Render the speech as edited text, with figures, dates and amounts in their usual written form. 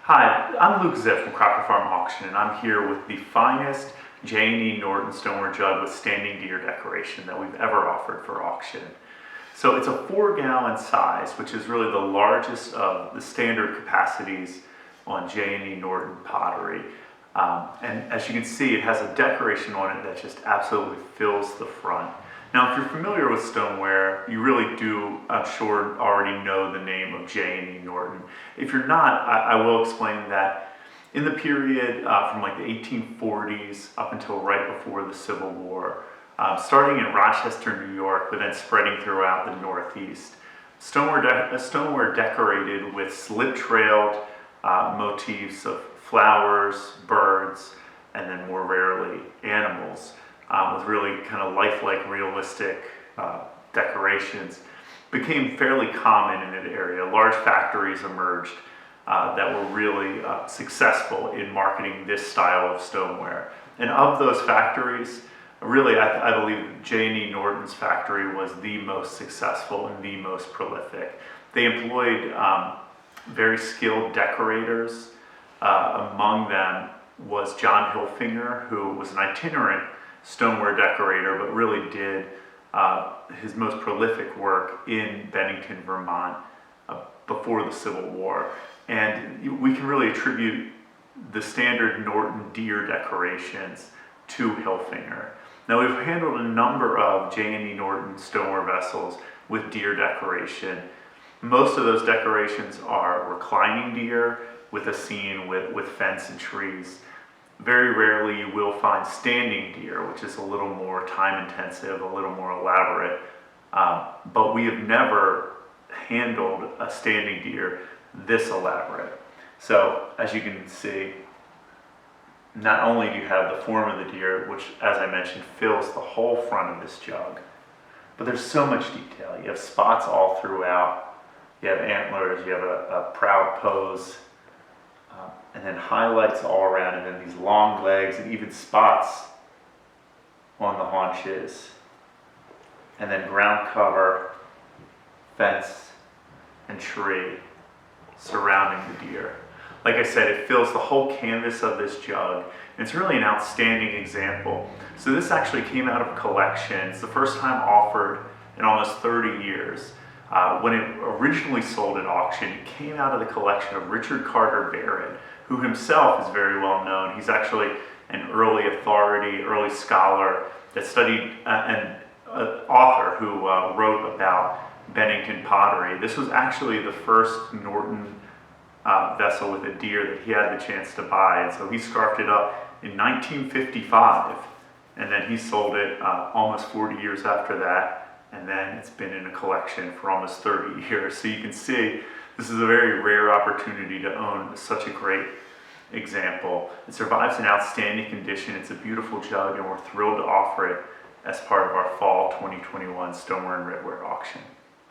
Hi, I'm Luke Ziff from Crocker Farm Auction, and I'm here with the finest J&E Norton stoneware jug with standing deer decoration that we've ever offered for auction. So it's a 4-gallon size, which is really the largest of the standard capacities on J&E Norton pottery. And as you can see, it has a decoration on it that just absolutely fills the front. Now, if you're familiar with stoneware, you really do, I'm sure, already know the name of J&E Norton. If you're not, I will explain that in the period from like the 1840s up until right before the Civil War, starting in Rochester, New York, but then spreading throughout the Northeast, stoneware decorated with slip-trailed motifs of flowers, birds, and then more rarely animals. With really kind of lifelike, realistic decorations, became fairly common in that area. Large factories emerged that were really successful in marketing this style of stoneware. And of those factories, really, I believe J&E Norton's factory was the most successful and the most prolific. They employed very skilled decorators. Among them was John Hilfinger, who was an itinerant stoneware decorator, but really did his most prolific work in Bennington, Vermont, before the Civil War. And we can really attribute the standard Norton deer decorations to Hilfinger. Now, we've handled a number of J&E Norton stoneware vessels with deer decoration. Most of those decorations are reclining deer with a scene with fence and trees. Very rarely you will find standing deer, which is a little more time intensive, a little more elaborate, but we have never handled a standing deer this elaborate. So as you can see, not only do you have the form of the deer, which as I mentioned fills the whole front of this jug, but there's so much detail. You have spots all throughout, you have antlers, you have a proud pose, and then highlights all around, and then these long legs and even spots on the haunches, and then ground cover, fence, and tree surrounding the deer. Like I said, it fills the whole canvas of this jug, and it's really an outstanding example. So this actually came out of a collection. It's the first time offered in almost 30 years. When it originally sold at auction, it came out of the collection of Richard Carter Barrett, who himself is very well known. He's actually an early authority, early scholar that studied, and an author who wrote about Bennington pottery. This was actually the first Norton vessel with a deer that he had the chance to buy, and so he scarfed it up in 1955, and then he sold it almost 40 years after that. And then it's been in a collection for almost 30 years. So you can see this is a very rare opportunity to own such a great example. It survives in outstanding condition. It's a beautiful jug, and we're thrilled to offer it as part of our fall 2021 Stoneware and Redware auction.